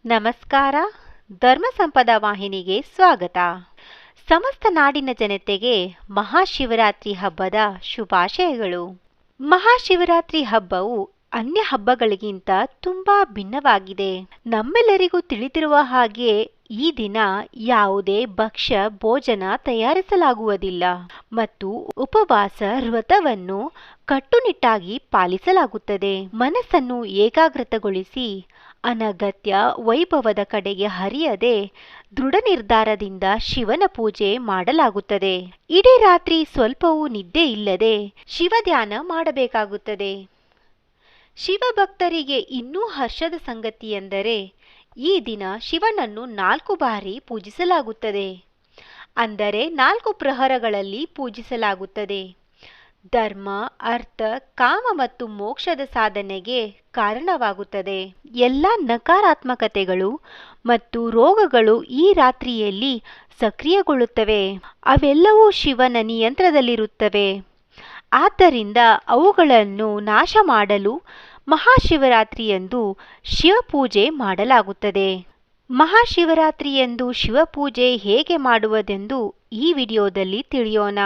ನಮಸ್ಕಾರ. ಧರ್ಮ ಸಂಪದ ವಾಹಿನಿಗೆ ಸ್ವಾಗತ. ಸಮಸ್ತ ನಾಡಿನ ಜನತೆಗೆ ಮಹಾಶಿವರಾತ್ರಿ ಹಬ್ಬದ ಶುಭಾಶಯಗಳು. ಮಹಾಶಿವರಾತ್ರಿ ಹಬ್ಬವು ಅನ್ಯ ಹಬ್ಬಗಳಿಗಿಂತ ತುಂಬಾ ಭಿನ್ನವಾಗಿದೆ. ನಮ್ಮೆಲ್ಲರಿಗೂ ತಿಳಿದಿರುವ ಹಾಗೆ ಈ ದಿನ ಯಾವುದೇ ಭಕ್ಷ್ಯ ಭೋಜನ ತಯಾರಿಸಲಾಗುವುದಿಲ್ಲ ಮತ್ತು ಉಪವಾಸ ವ್ರತವನ್ನು ಕಟ್ಟುನಿಟ್ಟಾಗಿ ಪಾಲಿಸಲಾಗುತ್ತದೆ. ಮನಸ್ಸನ್ನು ಏಕಾಗ್ರತೆಗೊಳಿಸಿ ಅನಗತ್ಯ ವೈಭವದ ಕಡೆಗೆ ಹರಿಯದೆ ದೃಢ ನಿರ್ಧಾರದಿಂದ ಶಿವನ ಪೂಜೆ ಮಾಡಲಾಗುತ್ತದೆ. ಇಡೀ ರಾತ್ರಿ ಸ್ವಲ್ಪವೂ ನಿದ್ದೆ ಇಲ್ಲದೆ ಶಿವಧ್ಯಾನ ಮಾಡಬೇಕಾಗುತ್ತದೆ. ಶಿವಭಕ್ತರಿಗೆ ಇನ್ನೂ ಹರ್ಷದ ಸಂಗತಿಯೆಂದರೆ ಈ ದಿನ ಶಿವನನ್ನು 4 ಬಾರಿ ಪೂಜಿಸಲಾಗುತ್ತದೆ. ಅಂದರೆ 4 ಪ್ರಹರಗಳಲ್ಲಿ ಪೂಜಿಸಲಾಗುತ್ತದೆ. ಧರ್ಮ, ಅರ್ಥ, ಕಾಮ ಮತ್ತು ಮೋಕ್ಷದ ಸಾಧನೆಗೆ ಕಾರಣವಾಗುತ್ತದೆ. ಎಲ್ಲ ನಕಾರಾತ್ಮಕತೆಗಳು ಮತ್ತು ರೋಗಗಳು ಈ ರಾತ್ರಿಯಲ್ಲಿ ಸಕ್ರಿಯಗೊಳ್ಳುತ್ತವೆ. ಅವೆಲ್ಲವೂ ಶಿವನ ನಿಯಂತ್ರಣದಲ್ಲಿರುತ್ತವೆ. ಆದ್ದರಿಂದ ಅವುಗಳನ್ನು ನಾಶ ಮಾಡಲು ಮಹಾಶಿವರಾತ್ರಿಯಂದು ಶಿವಪೂಜೆ ಮಾಡಲಾಗುತ್ತದೆ. ಮಹಾಶಿವರಾತ್ರಿಯಂದು ಶಿವಪೂಜೆ ಹೇಗೆ ಮಾಡುವುದೆಂದು ಈ ವಿಡಿಯೋದಲ್ಲಿ ತಿಳಿಯೋಣ.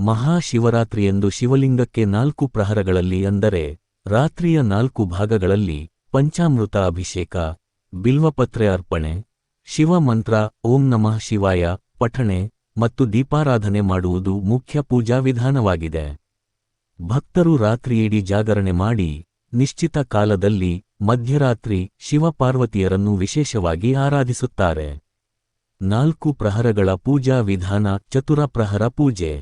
ಮಹಾಶಿವರಾತ್ರಿಯಂದು ಶಿವಲಿಂಗಕ್ಕೆ 4 ಪ್ರಹರಗಳಲ್ಲಿ ಅಂದರೆ ರಾತ್ರಿಯ 4 ಭಾಗಗಳಲ್ಲಿ ಪಂಚಾಮೃತ ಅಭಿಷೇಕ, ಬಿಲ್ವಪತ್ರೆ ಅರ್ಪಣೆ, ಶಿವಮಂತ್ರ ಓಂ ನಮಃ ಶಿವಾಯ ಪಠಣೆ ಮತ್ತು ದೀಪಾರಾಧನೆ ಮಾಡುವುದು ಮುಖ್ಯ ಪೂಜಾ ವಿಧಾನವಾಗಿದೆ. ಭಕ್ತರು ರಾತ್ರಿಯಿಡೀ ಜಾಗರಣೆ ಮಾಡಿ ನಿಶ್ಚಿತ ಕಾಲದಲ್ಲಿ ಮಧ್ಯರಾತ್ರಿ ಶಿವಪಾರ್ವತಿಯರನ್ನು ವಿಶೇಷವಾಗಿ ಆರಾಧಿಸುತ್ತಾರೆ. 4 ಪ್ರಹರಗಳ ಪೂಜಾ ವಿಧಾನ. ಚತುರ ಪ್ರಹರ ಪೂಜೆ.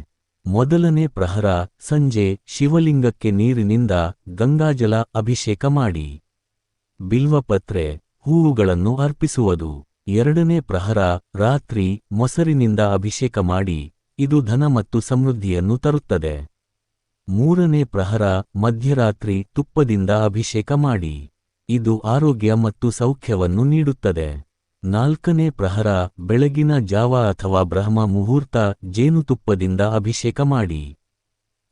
ಮೊದಲನೇ ಪ್ರಹರ ಸಂಜೆ ಶಿವಲಿಂಗಕ್ಕೆ ನೀರಿನಿಂದ ಗಂಗಾಜಲ ಅಭಿಷೇಕ ಮಾಡಿ ಬಿಲ್ವಪತ್ರೆ ಹೂವುಗಳನ್ನು ಅರ್ಪಿಸುವುದು. ಎರಡನೇ ಪ್ರಹರ ರಾತ್ರಿ ಮೊಸರಿನಿಂದ ಅಭಿಷೇಕ ಮಾಡಿ, ಇದು ಧನ ಮತ್ತು ಸಮೃದ್ಧಿಯನ್ನು ತರುತ್ತದೆ. ಮೂರನೇ ಪ್ರಹರ ಮಧ್ಯರಾತ್ರಿ ತುಪ್ಪದಿಂದ ಅಭಿಷೇಕ ಮಾಡಿ, ಇದು ಆರೋಗ್ಯ ಮತ್ತು ಸೌಖ್ಯವನ್ನು ನೀಡುತ್ತದೆ. ನಾಲ್ಕನೇ ಪ್ರಹರ ಬೆಳಗಿನ ಜಾವ ಅಥವಾ ಬ್ರಹ್ಮ ಮುಹೂರ್ತ ಜೇನುತುಪ್ಪದಿಂದ ಅಭಿಷೇಕ ಮಾಡಿ,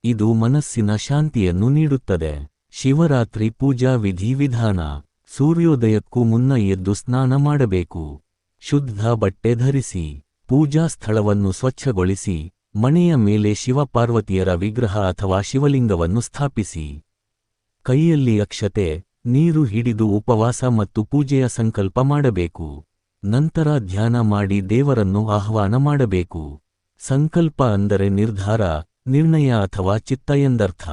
ಇದು ಮನಸ್ಸಿನ ಶಾಂತಿಯನ್ನು ನೀಡುತ್ತದೆ. ಶಿವರಾತ್ರಿ ಪೂಜಾ ವಿಧಿ-ವಿಧಾನ. ಸೂರ್ಯೋದಯಕ್ಕೂ ಮುನ್ನ ಎದ್ದು ಸ್ನಾನ ಮಾಡಬೇಕು. ಶುದ್ಧ ಬಟ್ಟೆ ಧರಿಸಿ ಪೂಜಾ ಸ್ಥಳವನ್ನು ಸ್ವಚ್ಛಗೊಳಿಸಿ ಮಣೆಯ ಮೇಲೆ ಶಿವಪಾರ್ವತಿಯರ ವಿಗ್ರಹ ಅಥವಾ ಶಿವಲಿಂಗವನ್ನು ಸ್ಥಾಪಿಸಿ ಕೈಯಲ್ಲಿ ಅಕ್ಷತೆ, ನೀರು ಹಿಡಿದು ಉಪವಾಸ ಮತ್ತು ಪೂಜೆಯ ಸಂಕಲ್ಪ ಮಾಡಬೇಕು. ನಂತರ ಧ್ಯಾನ ಮಾಡಿ ದೇವರನ್ನು ಆಹ್ವಾನ ಮಾಡಬೇಕು. ಸಂಕಲ್ಪ ಅಂದರೆ ನಿರ್ಧಾರ, ನಿರ್ಣಯ ಅಥವಾ ಚಿತ್ತ ಎಂದರ್ಥ.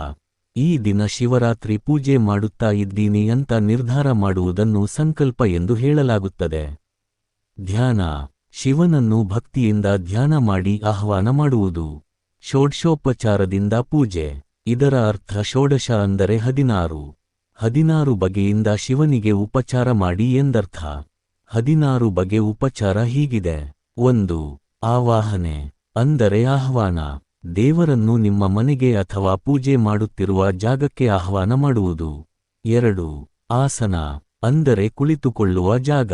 ಈ ದಿನ ಶಿವರಾತ್ರಿ ಪೂಜೆ ಮಾಡುತ್ತಾ ಇದ್ದೀನಿ ಅಂತ ನಿರ್ಧಾರ ಮಾಡುವುದನ್ನು ಸಂಕಲ್ಪ ಎಂದು ಹೇಳಲಾಗುತ್ತದೆ. ಧ್ಯಾನ. ಶಿವನನ್ನು ಭಕ್ತಿಯಿಂದ ಧ್ಯಾನ ಮಾಡಿ ಆಹ್ವಾನ ಮಾಡುವುದು. ಷೋಡಶೋಪಚಾರದಿಂದ ಪೂಜೆ. ಇದರ ಅರ್ಥ ಷೋಡಶ ಅಂದರೆ 16 ಬಗೆಯಿಂದ ಶಿವನಿಗೆ ಉಪಚಾರ ಮಾಡಿ ಎಂದರ್ಥ. 16 ಬಗೆ ಉಪಚಾರ ಹೀಗಿದೆ. 1. ಆವಾಹನೆ ಅಂದರೆ ಆಹ್ವಾನ. ದೇವರನ್ನು ನಿಮ್ಮ ಮನೆಗೆ ಅಥವಾ ಪೂಜೆ ಮಾಡುತ್ತಿರುವ ಜಾಗಕ್ಕೆ ಆಹ್ವಾನ ಮಾಡುವುದು. 2. ಆಸನ ಅಂದರೆ ಕುಳಿತುಕೊಳ್ಳುವ ಜಾಗ.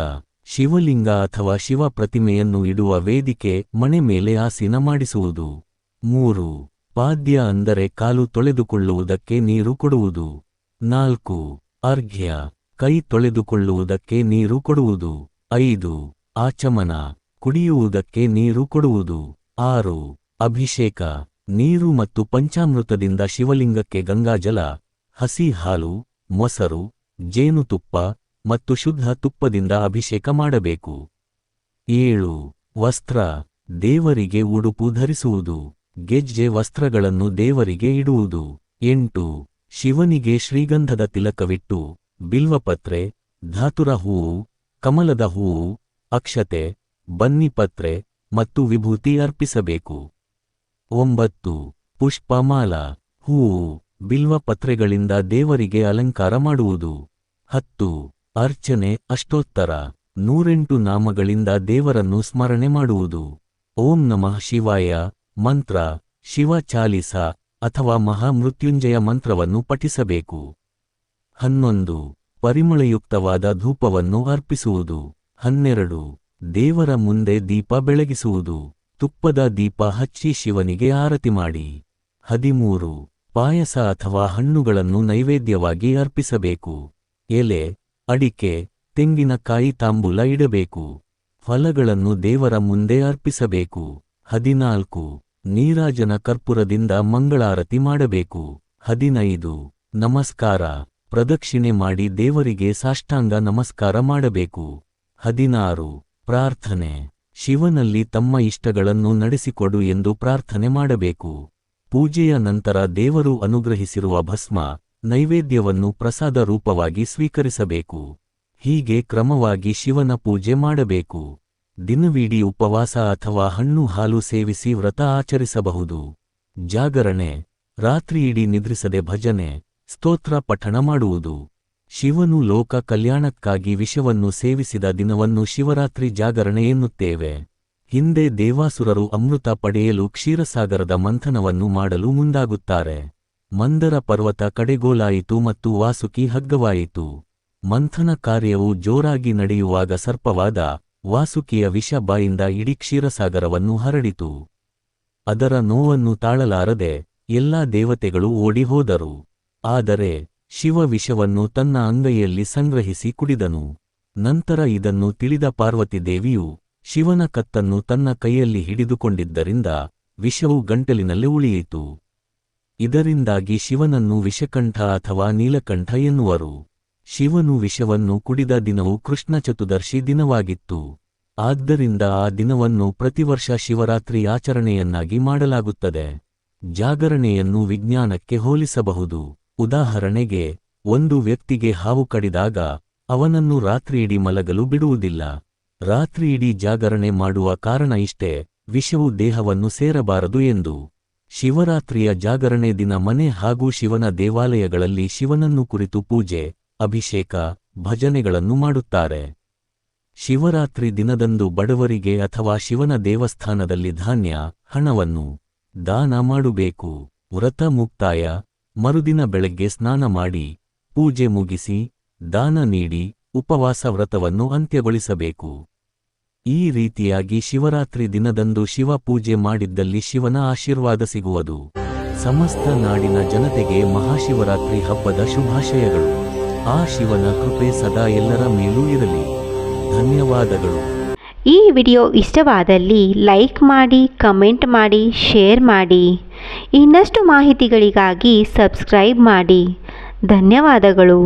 ಶಿವಲಿಂಗ ಅಥವಾ ಶಿವ ಪ್ರತಿಮೆಯನ್ನು ಇಡುವ ವೇದಿಕೆ, ಮಣೆ ಮೇಲೆ ಆಸೀನ ಮಾಡಿಸುವುದು. 3. ಪಾದ್ಯ ಅಂದರೆ ಕಾಲು ತೊಳೆದುಕೊಳ್ಳುವುದಕ್ಕೆ ನೀರು ಕೊಡುವುದು. 4. ಅರ್ಘ್ಯ ಕೈ ತೊಳೆದುಕೊಳ್ಳುವುದಕ್ಕೆ ನೀರು ಕೊಡುವುದು. 5. ಆಚಮನ ಕುಡಿಯುವುದಕ್ಕೆ ನೀರು ಕೊಡುವುದು. 6. ಅಭಿಷೇಕ ನೀರು ಮತ್ತು ಪಂಚಾಮೃತದಿಂದ ಶಿವಲಿಂಗಕ್ಕೆ ಗಂಗಾಜಲ, ಹಸಿ ಹಾಲು, ಮೊಸರು, ಜೇನುತುಪ್ಪ ಮತ್ತು ಶುದ್ಧ ತುಪ್ಪದಿಂದ ಅಭಿಷೇಕ ಮಾಡಬೇಕು. 7. ವಸ್ತ್ರ ದೇವರಿಗೆ ಉಡುಪು ಧರಿಸುವುದು. ಗೆಜ್ಜೆ ವಸ್ತ್ರಗಳನ್ನು ದೇವರಿಗೆ ಇಡುವುದು. 8. ಶಿವನಿಗೆ ಶ್ರೀಗಂಧದ ತಿಲಕವಿಟ್ಟು ಬಿಲ್ವಪತ್ರೆ, ಧಾತುರ ಹೂವು, ಕಮಲದ ಹೂವು, ಅಕ್ಷತೆ, ಬನ್ನಿಪತ್ರೆ ಮತ್ತು ವಿಭೂತಿ ಅರ್ಪಿಸಬೇಕು. 9. ಪುಷ್ಪಮಾಲ ಹೂವು, ಬಿಲ್ವಪತ್ರೆಗಳಿಂದ ದೇವರಿಗೆ ಅಲಂಕಾರ ಮಾಡುವುದು. 10. ಅರ್ಚನೆ ಅಷ್ಟೋತ್ತರ 108 ನಾಮಗಳಿಂದ ದೇವರನ್ನು ಸ್ಮರಣೆ ಮಾಡುವುದು. ಓಂ ನಮಃ ಶಿವಾಯ ಮಂತ್ರ, ಶಿವ ಚಾಲಿಸ ಅಥವಾ ಮಹಾಮೃತ್ಯುಂಜಯ ಮಂತ್ರವನ್ನು ಪಠಿಸಬೇಕು. 11. ಪರಿಮಳಯುಕ್ತವಾದ ಧೂಪವನ್ನು ಅರ್ಪಿಸುವುದು. 12. ದೇವರ ಮುಂದೆ ದೀಪ ಬೆಳಗಿಸುವುದು. ತುಪ್ಪದ ದೀಪ ಹಚ್ಚಿ ಶಿವನಿಗೆ ಆರತಿ ಮಾಡಿ. 13. ಪಾಯಸ ಅಥವಾ ಹಣ್ಣುಗಳನ್ನು ನೈವೇದ್ಯವಾಗಿ ಅರ್ಪಿಸಬೇಕು. ಎಲೆ, ಅಡಿಕೆ, ತೆಂಗಿನಕಾಯಿ ತಾಂಬೂಲ ಇಡಬೇಕು. ಫಲಗಳನ್ನು ದೇವರ ಮುಂದೆ ಅರ್ಪಿಸಬೇಕು. 14 ನೀರಾಜನ ಕರ್ಪೂರದಿಂದ ಮಂಗಳಾರತಿ ಮಾಡಬೇಕು. 15 ನಮಸ್ಕಾರ ಪ್ರದಕ್ಷಿಣೆ ಮಾಡಿ ದೇವರಿಗೆ ಸಾಷ್ಟಾಂಗ ನಮಸ್ಕಾರ ಮಾಡಬೇಕು. 16 ಪ್ರಾರ್ಥನೆ ಶಿವನಲ್ಲಿ ತಮ್ಮ ಇಷ್ಟಗಳನ್ನು ನಡೆಸಿಕೊಡು ಎಂದು ಪ್ರಾರ್ಥನೆ ಮಾಡಬೇಕು. ಪೂಜೆಯ ನಂತರ ದೇವರು ಅನುಗ್ರಹಿಸಿರುವ ಭಸ್ಮ ನೈವೇದ್ಯವನ್ನು ಪ್ರಸಾದ ರೂಪವಾಗಿ ಸ್ವೀಕರಿಸಬೇಕು. ಹೀಗೆ ಕ್ರಮವಾಗಿ ಶಿವನ ಪೂಜೆ ಮಾಡಬೇಕು. ದಿನವಿಡೀ ಉಪವಾಸ ಅಥವಾ ಹಣ್ಣು ಹಾಲು ಸೇವಿಸಿ ವ್ರತ ಆಚರಿಸಬಹುದು. ಜಾಗರಣೆ ರಾತ್ರಿಯಿಡೀ ನಿದ್ರಿಸದೆ ಭಜನೆ ಸ್ತೋತ್ರ ಪಠಣ ಮಾಡುವುದು. ಶಿವನು ಲೋಕ ಕಲ್ಯಾಣಕ್ಕಾಗಿ ವಿಷವನ್ನು ಸೇವಿಸಿದ ದಿನವನ್ನು ಶಿವರಾತ್ರಿ ಜಾಗರಣೆ ಎನ್ನುತ್ತೇವೆ. ಹಿಂದೆ ದೇವಾಸುರರು ಅಮೃತ ಪಡೆಯಲು ಕ್ಷೀರಸಾಗರದ ಮಂಥನವನ್ನು ಮಾಡಲು ಮುಂದಾಗುತ್ತಾರೆ. ಮಂದರ ಪರ್ವತ ಕಡೆಗೋಲಾಯಿತು ಮತ್ತು ವಾಸುಕಿ ಹಗ್ಗವಾಯಿತು. ಮಂಥನ ಕಾರ್ಯವು ಜೋರಾಗಿ ನಡೆಯುವಾಗ ಸರ್ಪವಾದ ವಾಸುಕಿಯ ವಿಷ ಬಾಯಿಂದ ಇಡೀ ಕ್ಷೀರಸಾಗರವನ್ನು ಹರಡಿತು. ಅದರ ನೋವನ್ನು ತಾಳಲಾರದೆ ಎಲ್ಲಾ ದೇವತೆಗಳು ಓಡಿ ಹೋದರು. ಆದರೆ ಶಿವ ವಿಷವನ್ನು ತನ್ನ ಅಂಗೈಯಲ್ಲಿ ಸಂಗ್ರಹಿಸಿ ಕುಡಿದನು. ನಂತರ ಇದನ್ನು ತಿಳಿದ ಪಾರ್ವತಿ ದೇವಿಯು ಶಿವನ ಕತ್ತನ್ನು ತನ್ನ ಕೈಯಲ್ಲಿ ಹಿಡಿದುಕೊಂಡಿದ್ದರಿಂದ ವಿಷವು ಗಂಟಲಿನಲ್ಲಿ ಉಳಿಯಿತು. ಇದರಿಂದಾಗಿ ಶಿವನನ್ನು ವಿಷಕಂಠ ಅಥವಾ ನೀಲಕಂಠ ಎನ್ನುವರು. ಶಿವನು ವಿಷವನ್ನು ಕುಡಿದ ದಿನವು ಕೃಷ್ಣ ಚತುರ್ದಶಿ ದಿನವಾಗಿತ್ತು. ಆದ್ದರಿಂದ ಆ ದಿನವನ್ನು ಪ್ರತಿವರ್ಷ ಶಿವರಾತ್ರಿ ಆಚರಣೆಯನ್ನಾಗಿ ಮಾಡಲಾಗುತ್ತದೆ. ಜಾಗರಣೆಯನ್ನು ವಿಜ್ಞಾನಕ್ಕೆ ಹೋಲಿಸಬಹುದು. ಉದಾಹರಣೆಗೆ, ಒಂದು ವ್ಯಕ್ತಿಗೆ ಹಾವು ಕಡಿದಾಗ ಅವನನ್ನು ರಾತ್ರಿಯಿಡೀ ಮಲಗಲು ಬಿಡುವುದಿಲ್ಲ. ರಾತ್ರಿಯಿಡೀ ಜಾಗರಣೆ ಮಾಡುವ ಕಾರಣ ಇಷ್ಟೇ, ವಿಷವು ದೇಹವನ್ನು ಸೇರಬಾರದು ಎಂದು. ಶಿವರಾತ್ರಿಯ ಜಾಗರಣೆ ದಿನ ಮನೆ ಹಾಗೂ ಶಿವನ ದೇವಾಲಯಗಳಲ್ಲಿ ಶಿವನನ್ನು ಕುರಿತು ಪೂಜೆ, ಅಭಿಷೇಕ, ಭಜನೆಗಳನ್ನು ಮಾಡುತ್ತಾರೆ. ಶಿವರಾತ್ರಿ ದಿನದಂದು ಬಡವರಿಗೆ ಅಥವಾ ಶಿವನ ದೇವಸ್ಥಾನದಲ್ಲಿ ಧಾನ್ಯ, ಹಣವನ್ನು ದಾನ ಮಾಡಬೇಕು. ವ್ರತ ಮುಕ್ತಾಯ ಮರುದಿನ ಬೆಳಗ್ಗೆ ಸ್ನಾನ ಮಾಡಿ, ಪೂಜೆ ಮುಗಿಸಿ, ದಾನ ನೀಡಿ, ಉಪವಾಸ ವ್ರತವನ್ನು ಅಂತ್ಯಗೊಳಿಸಬೇಕು. ಈ ರೀತಿಯಾಗಿ ಶಿವರಾತ್ರಿ ದಿನದಂದು ಶಿವ ಪೂಜೆ ಮಾಡಿದ್ದಲ್ಲಿ ಶಿವನ ಆಶೀರ್ವಾದ ಸಿಗುವುದು. ಸಮಸ್ತ ನಾಡಿನ ಜನತೆಗೆ ಮಹಾಶಿವರಾತ್ರಿ ಹಬ್ಬದ ಶುಭಾಶಯಗಳು. ಆ ಶಿವನ ಕೃಪೆ ಸದಾ ಎಲ್ಲರ ಮೇಲೂ ಇರಲಿ. ಧನ್ಯವಾದಗಳು. ಈ ವಿಡಿಯೋ ಇಷ್ಟವಾದಲ್ಲಿ ಲೈಕ್ ಮಾಡಿ, ಕಮೆಂಟ್ ಮಾಡಿ, ಶೇರ್ ಮಾಡಿ. ಇನ್ನಷ್ಟು ಮಾಹಿತಿಗಳಿಗಾಗಿ ಸಬ್ಸ್ಕ್ರೈಬ್ ಮಾಡಿ. ಧನ್ಯವಾದಗಳು.